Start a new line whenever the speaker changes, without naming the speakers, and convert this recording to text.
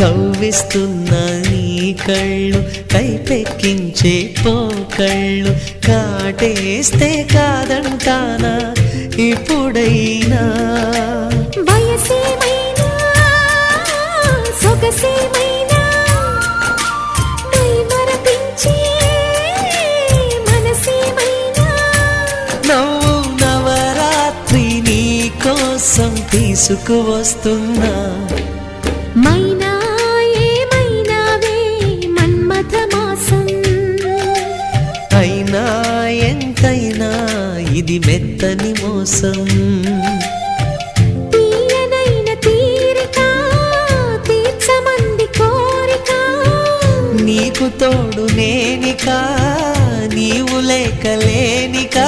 కవ్విస్తున్న నీ కళ్ళు కైపెక్కించే పోకళ్ళు కాటేస్తే కాదంటానా ఇప్పుడైనా
వయసేమైనా సొగసేమైనా మైమరపించే మనసేమైనా
నవ్వు నవరాత్రి నీ కోసం తీసుకువస్తున్నా
మైనా ఏమైనావే మన్మథ మాసం
అయినా ఎంతైనా ఇది మెత్తని మోసం
తీయనైన తీరిక తీర్చమంది కోరిక
నీకు తోడు నేనిక నీవు లేక లేనిక